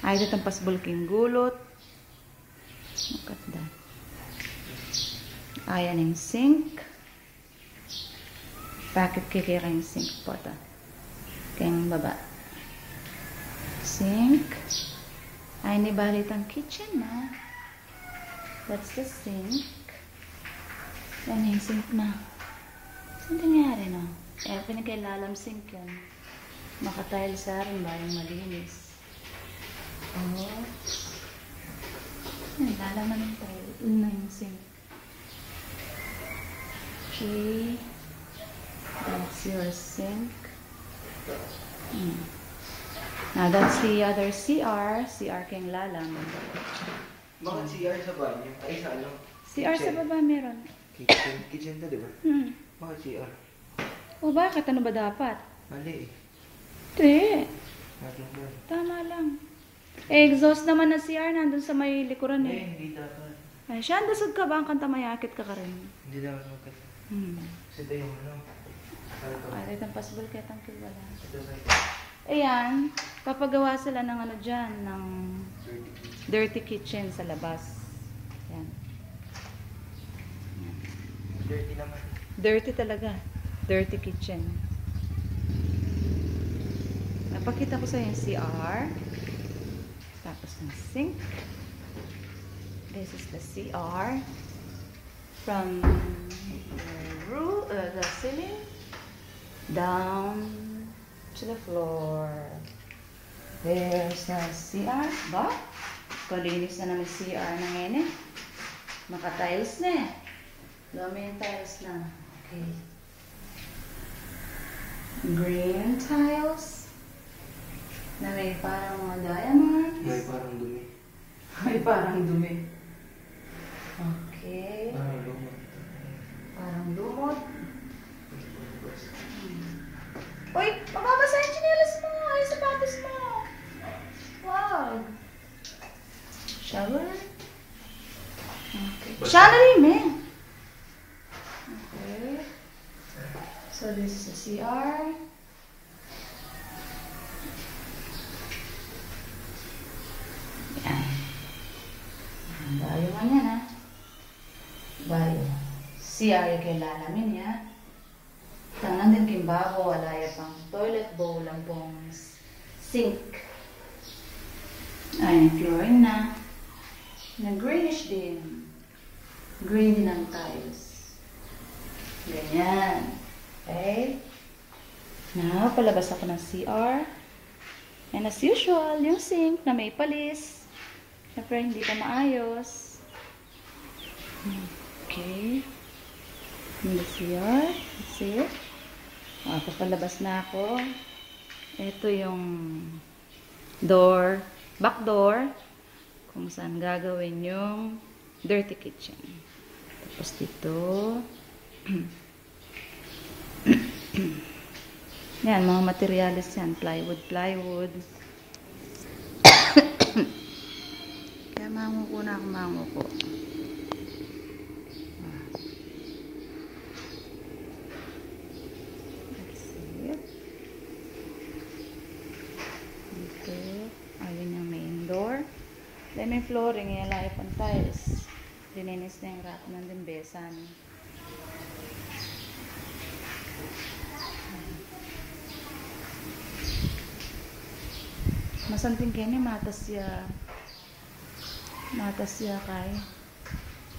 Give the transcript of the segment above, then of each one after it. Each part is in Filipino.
Ay, ito ang possible king gulot. Look at that. Ayan yung sink. Bakit kikira yung sink po ito? Kayong baba. Sink. Ay, nibalit ang kitchen na. That's the sink. Yan yung sink na. Saan nangyari, no? Eh, pinagkailalam sink yan. Makatile sa rin ba yung malinis? Oh. Yan, lalam na ng tile. Yun na yung sink. Okay. That's your sink. Now, that's the other CR. CR kayong lalam. Bakit CR sa banyo? Ay, sa ano? CR sa baba meron. Kitchen to, di ba? Bakit CR? O bakit? Ano ba dapat? Mali eh. Hindi. Natin ba? Tama lang. Eh, exhaust naman na CR nandun sa may likuran eh. Hindi dapat. Ay, siya, andasag ka ba? Ang kanta mayakit ka ka rin. Hindi dapat magkata. Kasi ito yung ano. Ay, ito ang possible kaya tangkil wala. Ito sa Ayan, papagawa sila ng ano dyan, ng dirty kitchen sa labas. Ayan. dirty naman. Dirty talaga. Dirty kitchen. Napakita ko sa yung CR. Tapos ng sink. This is the CR. From the ceiling down to the floor. There's the CR. Ba? Kalinis na namin CR na ngayon eh. Maka-tiles na eh. Dami yung tiles na. Okay. Green tiles. Na may parang mga diamonds. May parang dumi. May parang dumi. Okay. Parang lumot. Parang lumot. Uy! Mababasa yung chinelas mo! Ay, sapatos mo! Wow! Shower? Okay. Siya na rin, eh! Okay. So, this is the CR. Yan. Bayo man yan, ha? Bayo. CR yung kailalamin, ya. Tangan din kimbabo, walaya pang toilet bowl, lang pong sink. Ay, flooring na. Na greenish din. Green din ang tiles. Ganyan. Okay. Now, palabas ako ng CR. And as usual, yung sink na may palis. Siyempre, hindi pa maayos. Okay. In the CR. That's it. Papalabas na ako. Ito yung door, back door, kung saan gagawin yung dirty kitchen. Tapos dito, yan, mga materials yan, plywood. Kaya manguko na ako, manguko. Then may flooring, yung life on tiles. Dininis na yung rack ng dimbesan. Masanting kini matas siya kay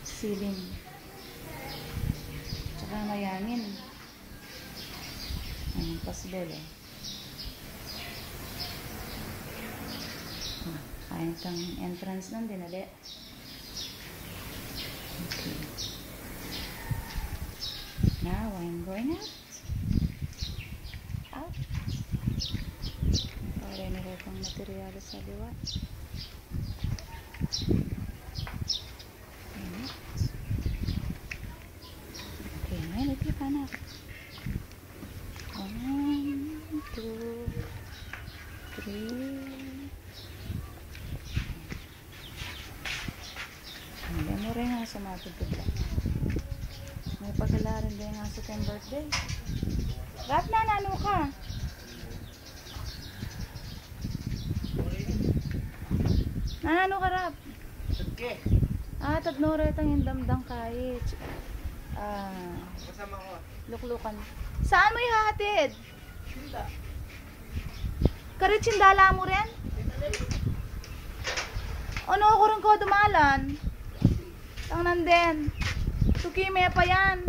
ceiling. Tsaka mayangin. Anong possible eh. Ayun itong entrance nun, dinali. Okay. Now, I'm going out. Out. Para na rin pang materialis sa liwa. Okay, ngayon, ito ka na. 1, 2, 3. Hindi mo rin nga sumatugtog lang. May pagkalarin din nga sa 10th birthday. Rap na, nano ka? Nanano ka rap? Sige. Tadnoretang yung damdang kahit. Kasama ko. Luklukan. Saan mo ihahatid? Sinda. Karitsindala mo rin? Ano ako rin ko dumalan? Tang nanden. Tukime pa yan.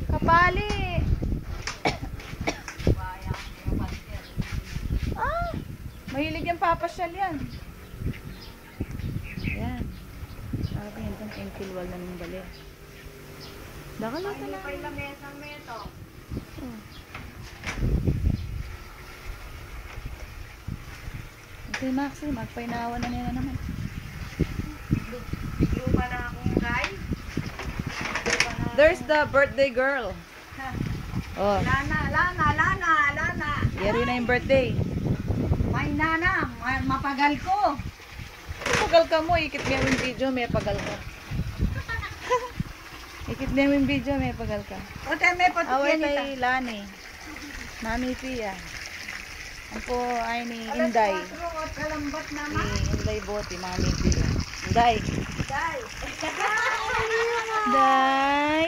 Kapali. Mahilig yung papasyal yan. Ayan. Sabi yun itong enkilwal na ng bali. Dakalata na. Ay, lamesang meto. Oh. Okay, Maxi, magpainawan na nila naman. Lupa na akong guys. There's the birthday girl. Oh, Lana. yari na yung birthday. May nana, mapagal ko. Pagal ka mo, ikit niya yung video, may pagal ka. Ikit niya yung video, may pagal ka. O tayo may Away patikyan kay Lani. Mami Pia. Ang po ay ni Inday. At kalambat Ni naman. Inday Boti, Mami Pia. Inday. Day. Inday.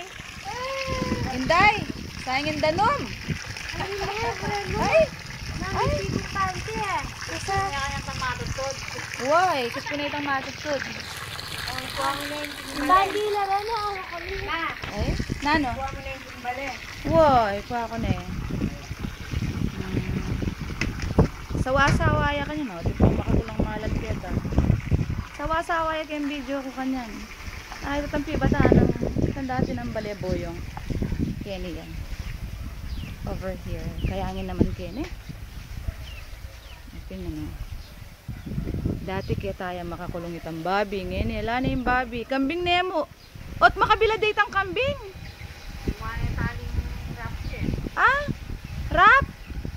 Inday. Sayang yung danom. Ay. Ay. Why? Kasi pinitang matutod. Bandila na na ako kanina. Ay. Nano? Kuha mo na yung timbali. Why? Pa ako na eh. Sawa-sawaya ka niya, no? Di pa makakulang malagkit, ah. Sawa-sawaya ka yung video ko kanyan. Ay, tatampi ba ng dati ng baleboyong. Kenny yan. Over here. Kayangin naman Kenny. Ito na, no? Dati kaya tayo makakulong itang babi. Ngayon, wala na yung babi. Kambing Nemo. Ot, makabila date ang kambing. Kumain taling rap siya. Ah? Rap?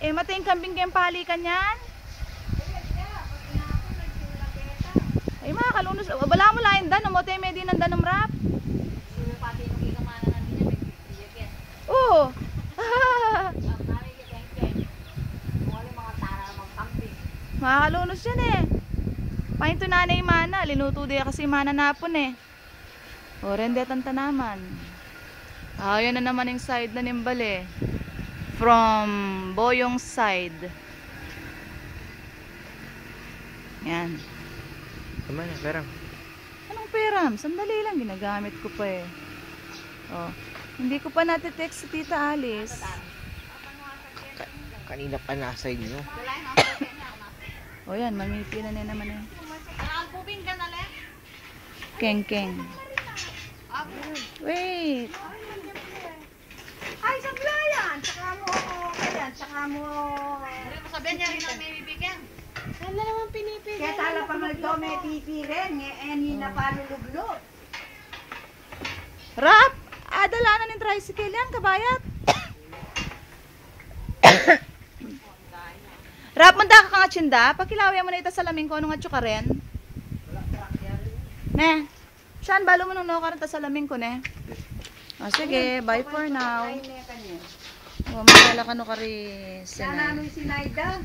Eh, matay yung kambing kayong palikan yan? Ay, mga kalunos. Wala mo lain dan. Namote may din ng danong rap. Sino pati nung ikamana na din may bibigyan. Oo. Ang kami kikeng-keng. Kung ano yung mga tara ng mga kambing. Mga kalunos yan eh. Pahin to nanay mana. Linuto diya kasi mana napon eh. O, rendet ang tanaman. Yan na naman yung side na nimbal eh. From Boyong side. Yan. Tama na, perang. Anong peram? Sandali lang. Ginagamit ko pa eh. Oh. Hindi ko pa natitext si Tita Alice. Kanina pa nasa inyo. O yan, mangipi na niya naman eh. Nakakubing ka na lang. Keng. Wait. Ay, sablayan! Tsaka mo... Hindi mo sabihin niya rin ang may bibigyan. Ano naman pinipili? Kaya tala pa magdo may pipirin. Ngayon na paluluglog. Rap! Dalanan ng tricycle yan, kabayat. Rap, manda ka nga tsinda. Pakilawi mo na ito sa laming ko. Anong atso ka rin? Ne? Saan balo mo nung nakaranta sa laming ko, ne? O, sige. Bye for now. Ay, ne kanya. Magkala ka no kari Sana ano si Naida?